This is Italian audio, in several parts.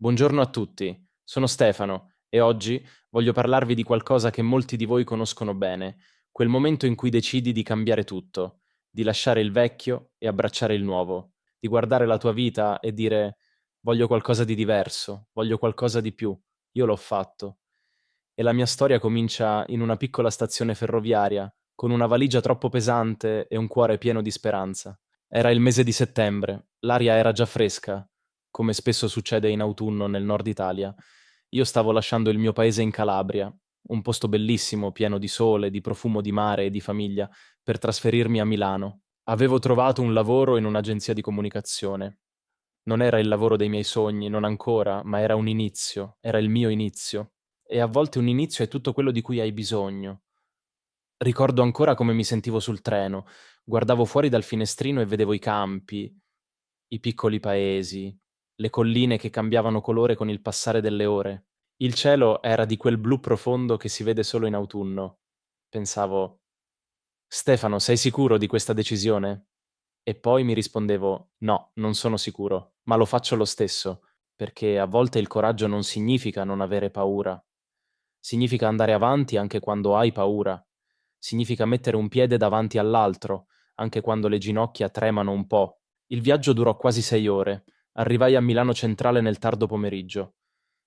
Buongiorno a tutti, sono Stefano e oggi voglio parlarvi di qualcosa che molti di voi conoscono bene, quel momento in cui decidi di cambiare tutto, di lasciare il vecchio e abbracciare il nuovo, di guardare la tua vita e dire voglio qualcosa di diverso, voglio qualcosa di più. Io l'ho fatto. E la mia storia comincia in una piccola stazione ferroviaria, con una valigia troppo pesante e un cuore pieno di speranza. Era il mese di settembre, l'aria era già fresca, come spesso succede in autunno nel nord Italia. Io stavo lasciando il mio paese in Calabria, un posto bellissimo, pieno di sole, di profumo di mare e di famiglia, per trasferirmi a Milano. Avevo trovato un lavoro in un'agenzia di comunicazione. Non era il lavoro dei miei sogni, non ancora, ma era un inizio, era il mio inizio. E a volte un inizio è tutto quello di cui hai bisogno. Ricordo ancora come mi sentivo sul treno. Guardavo fuori dal finestrino e vedevo i campi, i piccoli paesi, le colline che cambiavano colore con il passare delle ore. Il cielo era di quel blu profondo che si vede solo in autunno. Pensavo, Stefano, sei sicuro di questa decisione? E poi mi rispondevo, no, non sono sicuro, ma lo faccio lo stesso, perché a volte il coraggio non significa non avere paura. Significa andare avanti anche quando hai paura. Significa mettere un piede davanti all'altro, anche quando le ginocchia tremano un po'. Il viaggio durò quasi 6 ore. Arrivai a Milano Centrale nel tardo pomeriggio.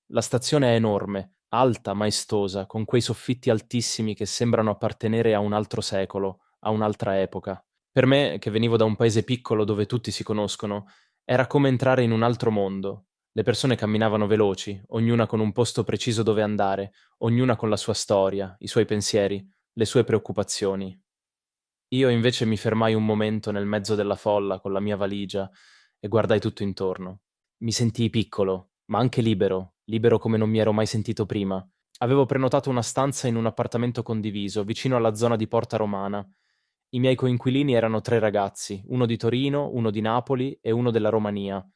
La stazione è enorme, alta, maestosa, con quei soffitti altissimi che sembrano appartenere a un altro secolo, a un'altra epoca. Per me, che venivo da un paese piccolo dove tutti si conoscono, era come entrare in un altro mondo. Le persone camminavano veloci, ognuna con un posto preciso dove andare, ognuna con la sua storia, i suoi pensieri, le sue preoccupazioni. Io invece mi fermai un momento nel mezzo della folla con la mia valigia e guardai tutto intorno. Mi sentii piccolo, ma anche libero, libero come non mi ero mai sentito prima. Avevo prenotato una stanza in un appartamento condiviso, vicino alla zona di Porta Romana. I miei coinquilini erano 3 ragazzi, uno di Torino, uno di Napoli e uno della Romania.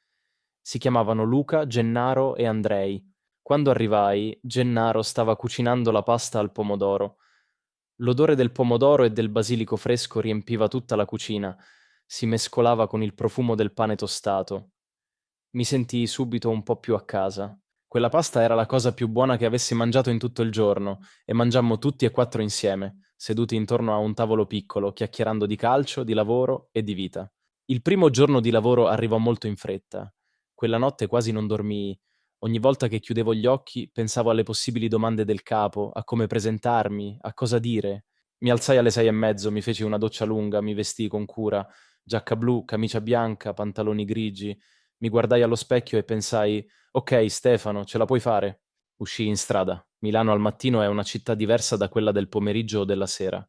Si chiamavano Luca, Gennaro e Andrei. Quando arrivai, Gennaro stava cucinando la pasta al pomodoro. L'odore del pomodoro e del basilico fresco riempiva tutta la cucina, si mescolava con il profumo del pane tostato. Mi sentii subito un po' più a casa. Quella pasta era la cosa più buona che avessi mangiato in tutto il giorno e mangiammo tutti e 4 insieme, seduti intorno a un tavolo piccolo, chiacchierando di calcio, di lavoro e di vita. Il primo giorno di lavoro arrivò molto in fretta. Quella notte quasi non dormii. Ogni volta che chiudevo gli occhi pensavo alle possibili domande del capo, a come presentarmi, a cosa dire. Mi alzai alle 6:30, mi feci una doccia lunga, mi vestii con cura, giacca blu, camicia bianca, pantaloni grigi. Mi guardai allo specchio e pensai, ok Stefano, ce la puoi fare. Uscii in strada. Milano al mattino è una città diversa da quella del pomeriggio o della sera.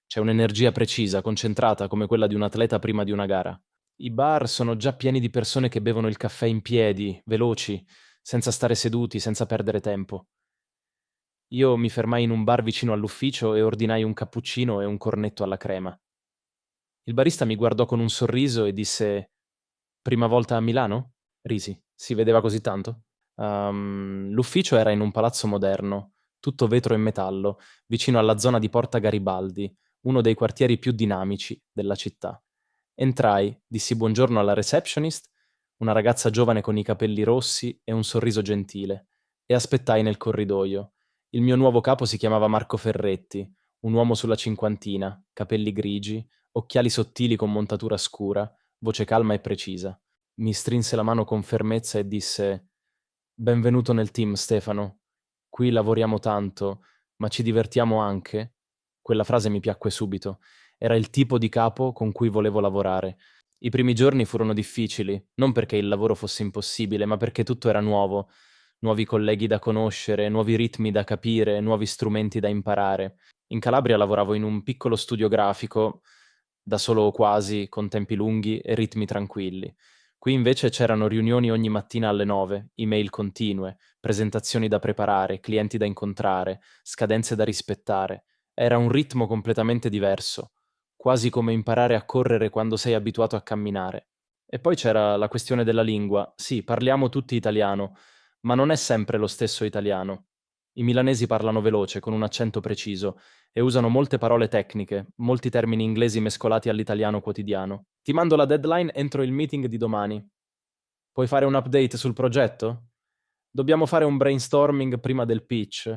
C'è un'energia precisa, concentrata, come quella di un atleta prima di una gara. I bar sono già pieni di persone che bevono il caffè in piedi, veloci, senza stare seduti, senza perdere tempo. Io mi fermai in un bar vicino all'ufficio e ordinai un cappuccino e un cornetto alla crema. Il barista mi guardò con un sorriso e disse: "Prima volta a Milano?" Risi. Si vedeva così tanto? L'ufficio era in un palazzo moderno, tutto vetro e metallo, vicino alla zona di Porta Garibaldi, uno dei quartieri più dinamici della città. Entrai, dissi buongiorno alla receptionist, una ragazza giovane con i capelli rossi e un sorriso gentile, e aspettai nel corridoio. Il mio nuovo capo si chiamava Marco Ferretti, un uomo sulla cinquantina, capelli grigi, occhiali sottili con montatura scura, voce calma e precisa. Mi strinse la mano con fermezza e disse: "Benvenuto nel team, Stefano. Qui lavoriamo tanto, ma ci divertiamo anche." Quella frase mi piacque subito. Era il tipo di capo con cui volevo lavorare. I primi giorni furono difficili, non perché il lavoro fosse impossibile, ma perché tutto era nuovo. Nuovi colleghi da conoscere, nuovi ritmi da capire, nuovi strumenti da imparare. In Calabria lavoravo in un piccolo studio grafico, da solo quasi, con tempi lunghi e ritmi tranquilli. Qui invece c'erano riunioni ogni mattina alle 9, email continue, presentazioni da preparare, clienti da incontrare, scadenze da rispettare. Era un ritmo completamente diverso, quasi come imparare a correre quando sei abituato a camminare. E poi c'era la questione della lingua. Sì, parliamo tutti italiano, ma non è sempre lo stesso italiano. I milanesi parlano veloce, con un accento preciso, e usano molte parole tecniche, molti termini inglesi mescolati all'italiano quotidiano. Ti mando la deadline entro il meeting di domani. Puoi fare un update sul progetto? Dobbiamo fare un brainstorming prima del pitch.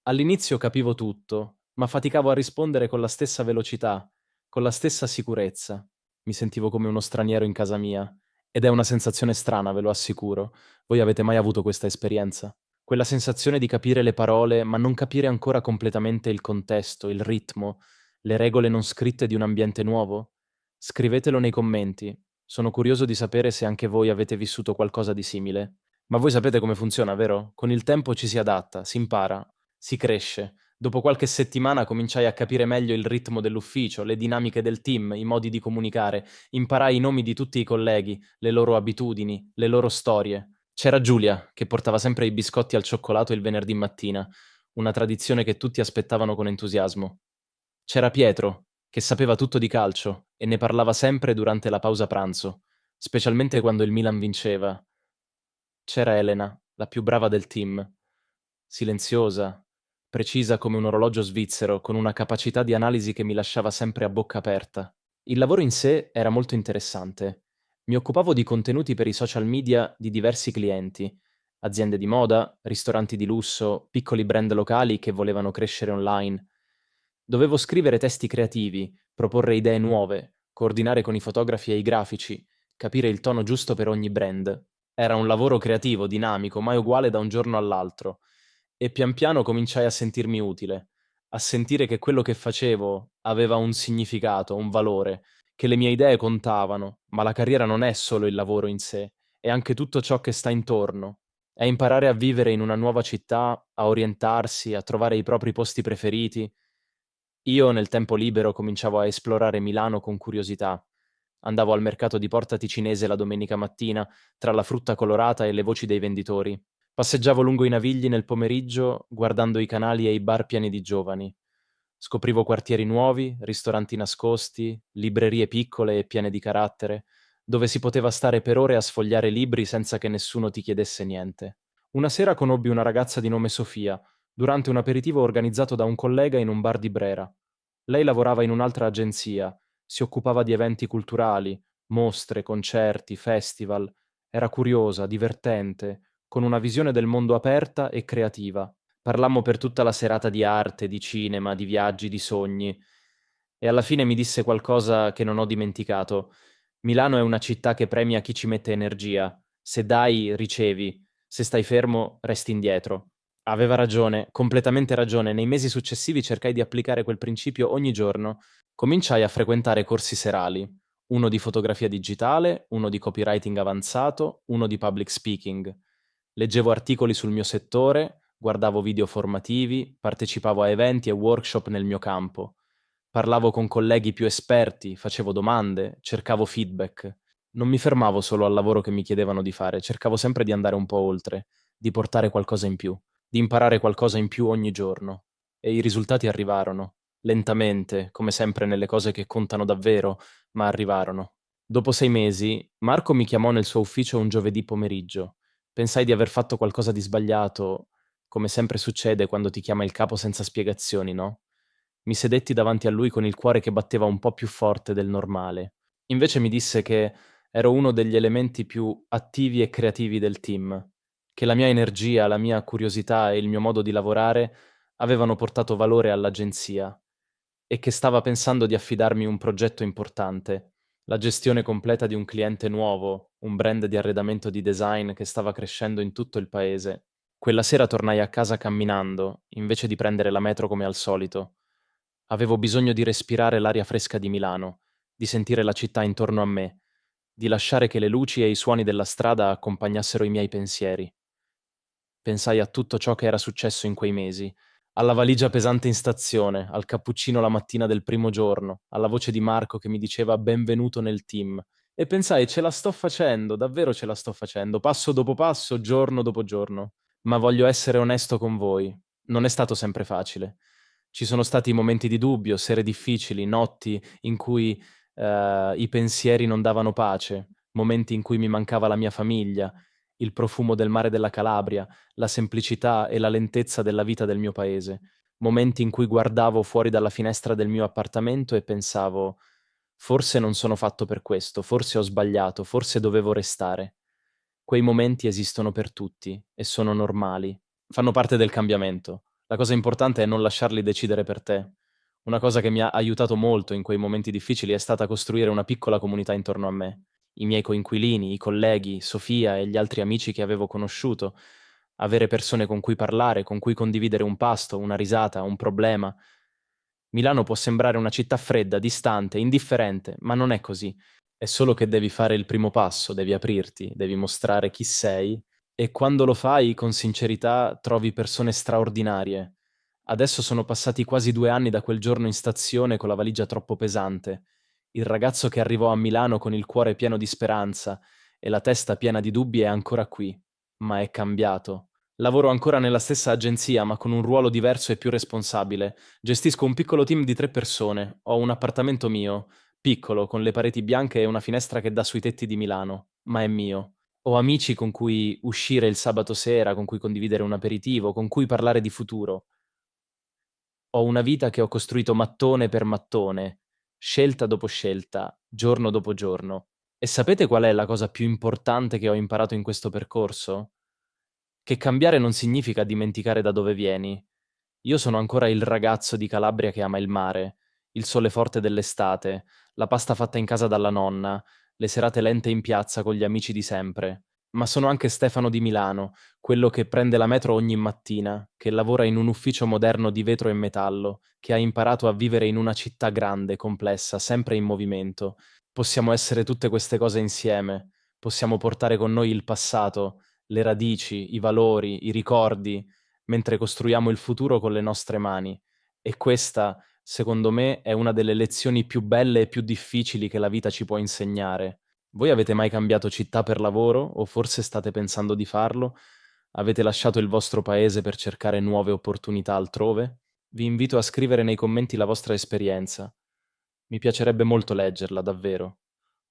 All'inizio capivo tutto, ma faticavo a rispondere con la stessa velocità, con la stessa sicurezza. Mi sentivo come uno straniero in casa mia. Ed è una sensazione strana, ve lo assicuro. Voi avete mai avuto questa esperienza? Quella sensazione di capire le parole, ma non capire ancora completamente il contesto, il ritmo, le regole non scritte di un ambiente nuovo? Scrivetelo nei commenti. Sono curioso di sapere se anche voi avete vissuto qualcosa di simile. Ma voi sapete come funziona, vero? Con il tempo ci si adatta, si impara, si cresce. Dopo qualche settimana cominciai a capire meglio il ritmo dell'ufficio, le dinamiche del team, i modi di comunicare. Imparai i nomi di tutti i colleghi, le loro abitudini, le loro storie. C'era Giulia, che portava sempre i biscotti al cioccolato il venerdì mattina, una tradizione che tutti aspettavano con entusiasmo. C'era Pietro, che sapeva tutto di calcio e ne parlava sempre durante la pausa pranzo, specialmente quando il Milan vinceva. C'era Elena, la più brava del team, silenziosa, precisa come un orologio svizzero, con una capacità di analisi che mi lasciava sempre a bocca aperta. Il lavoro in sé era molto interessante. Mi occupavo di contenuti per i social media di diversi clienti, aziende di moda, ristoranti di lusso, piccoli brand locali che volevano crescere online. Dovevo scrivere testi creativi, proporre idee nuove, coordinare con i fotografi e i grafici, capire il tono giusto per ogni brand. Era un lavoro creativo, dinamico, mai uguale da un giorno all'altro. E pian piano cominciai a sentirmi utile, a sentire che quello che facevo aveva un significato, un valore, che le mie idee contavano, ma la carriera non è solo il lavoro in sé, è anche tutto ciò che sta intorno. È imparare a vivere in una nuova città, a orientarsi, a trovare i propri posti preferiti. Io nel tempo libero cominciavo a esplorare Milano con curiosità. Andavo al mercato di Porta Ticinese la domenica mattina, tra la frutta colorata e le voci dei venditori. Passeggiavo lungo i Navigli nel pomeriggio, guardando i canali e i bar pieni di giovani. Scoprivo quartieri nuovi, ristoranti nascosti, librerie piccole e piene di carattere, dove si poteva stare per ore a sfogliare libri senza che nessuno ti chiedesse niente. Una sera conobbi una ragazza di nome Sofia, durante un aperitivo organizzato da un collega in un bar di Brera. Lei lavorava in un'altra agenzia, si occupava di eventi culturali, mostre, concerti, festival. Era curiosa, divertente, con una visione del mondo aperta e creativa. Parlammo per tutta la serata di arte, di cinema, di viaggi, di sogni. E alla fine mi disse qualcosa che non ho dimenticato. Milano è una città che premia chi ci mette energia. Se dai, ricevi. Se stai fermo, resti indietro. Aveva ragione, completamente ragione. Nei mesi successivi cercai di applicare quel principio ogni giorno. Cominciai a frequentare corsi serali, uno di fotografia digitale, uno di copywriting avanzato, uno di public speaking. Leggevo articoli sul mio settore, guardavo video formativi, partecipavo a eventi e workshop nel mio campo. Parlavo con colleghi più esperti, facevo domande, cercavo feedback. Non mi fermavo solo al lavoro che mi chiedevano di fare, cercavo sempre di andare un po' oltre, di portare qualcosa in più, di imparare qualcosa in più ogni giorno. E i risultati arrivarono, lentamente, come sempre nelle cose che contano davvero, ma arrivarono. Dopo 6 mesi, Marco mi chiamò nel suo ufficio un giovedì pomeriggio. Pensai di aver fatto qualcosa di sbagliato, come sempre succede quando ti chiama il capo senza spiegazioni, no? Mi sedetti davanti a lui con il cuore che batteva un po' più forte del normale. Invece mi disse che ero uno degli elementi più attivi e creativi del team, che la mia energia, la mia curiosità e il mio modo di lavorare avevano portato valore all'agenzia e che stava pensando di affidarmi un progetto importante, la gestione completa di un cliente nuovo, un brand di arredamento di design che stava crescendo in tutto il paese. Quella sera tornai a casa camminando, invece di prendere la metro come al solito. Avevo bisogno di respirare l'aria fresca di Milano, di sentire la città intorno a me, di lasciare che le luci e i suoni della strada accompagnassero i miei pensieri. Pensai a tutto ciò che era successo in quei mesi, alla valigia pesante in stazione, al cappuccino la mattina del primo giorno, alla voce di Marco che mi diceva benvenuto nel team. E pensai, ce la sto facendo, davvero ce la sto facendo, passo dopo passo, giorno dopo giorno. Ma voglio essere onesto con voi, non è stato sempre facile. Ci sono stati momenti di dubbio, sere difficili, notti in cui i pensieri non davano pace, momenti in cui mi mancava la mia famiglia, il profumo del mare della Calabria, la semplicità e la lentezza della vita del mio paese, momenti in cui guardavo fuori dalla finestra del mio appartamento e pensavo, forse non sono fatto per questo, forse ho sbagliato, forse dovevo restare. Quei momenti esistono per tutti e sono normali. Fanno parte del cambiamento. La cosa importante è non lasciarli decidere per te. Una cosa che mi ha aiutato molto in quei momenti difficili è stata costruire una piccola comunità intorno a me. I miei coinquilini, i colleghi, Sofia e gli altri amici che avevo conosciuto. Avere persone con cui parlare, con cui condividere un pasto, una risata, un problema. Milano può sembrare una città fredda, distante, indifferente, ma non è così. È solo che devi fare il primo passo, devi aprirti, devi mostrare chi sei e quando lo fai con sincerità trovi persone straordinarie. Adesso sono passati quasi 2 anni da quel giorno in stazione con la valigia troppo pesante. Il ragazzo che arrivò a Milano con il cuore pieno di speranza e la testa piena di dubbi è ancora qui, ma è cambiato. Lavoro ancora nella stessa agenzia, ma con un ruolo diverso e più responsabile. Gestisco un piccolo team di 3 persone, ho un appartamento mio, piccolo, con le pareti bianche e una finestra che dà sui tetti di Milano, ma è mio. Ho amici con cui uscire il sabato sera, con cui condividere un aperitivo, con cui parlare di futuro. Ho una vita che ho costruito mattone per mattone, scelta dopo scelta, giorno dopo giorno. E sapete qual è la cosa più importante che ho imparato in questo percorso? Che cambiare non significa dimenticare da dove vieni. Io sono ancora il ragazzo di Calabria che ama il mare, il sole forte dell'estate, la pasta fatta in casa dalla nonna, le serate lente in piazza con gli amici di sempre. Ma sono anche Stefano di Milano, quello che prende la metro ogni mattina, che lavora in un ufficio moderno di vetro e metallo, che ha imparato a vivere in una città grande, complessa, sempre in movimento. Possiamo essere tutte queste cose insieme, possiamo portare con noi il passato, le radici, i valori, i ricordi, mentre costruiamo il futuro con le nostre mani. E questa, secondo me, è una delle lezioni più belle e più difficili che la vita ci può insegnare. Voi avete mai cambiato città per lavoro o forse state pensando di farlo? Avete lasciato il vostro paese per cercare nuove opportunità altrove? Vi invito a scrivere nei commenti la vostra esperienza. Mi piacerebbe molto leggerla, davvero.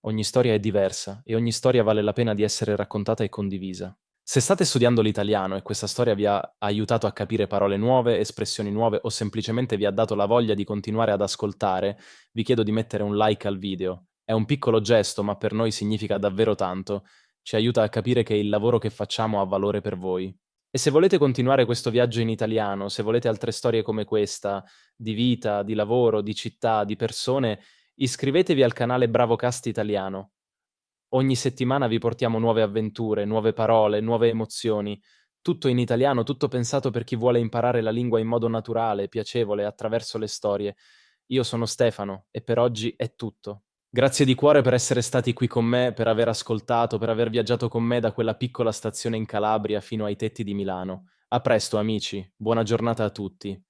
Ogni storia è diversa e ogni storia vale la pena di essere raccontata e condivisa. Se state studiando l'italiano e questa storia vi ha aiutato a capire parole nuove, espressioni nuove o semplicemente vi ha dato la voglia di continuare ad ascoltare, vi chiedo di mettere un like al video. È un piccolo gesto, ma per noi significa davvero tanto. Ci aiuta a capire che il lavoro che facciamo ha valore per voi. E se volete continuare questo viaggio in italiano, se volete altre storie come questa, di vita, di lavoro, di città, di persone, iscrivetevi al canale Bravocast Italiano. Ogni settimana vi portiamo nuove avventure, nuove parole, nuove emozioni. Tutto in italiano, tutto pensato per chi vuole imparare la lingua in modo naturale, piacevole, attraverso le storie. Io sono Stefano e per oggi è tutto. Grazie di cuore per essere stati qui con me, per aver ascoltato, per aver viaggiato con me da quella piccola stazione in Calabria fino ai tetti di Milano. A presto, amici. Buona giornata a tutti.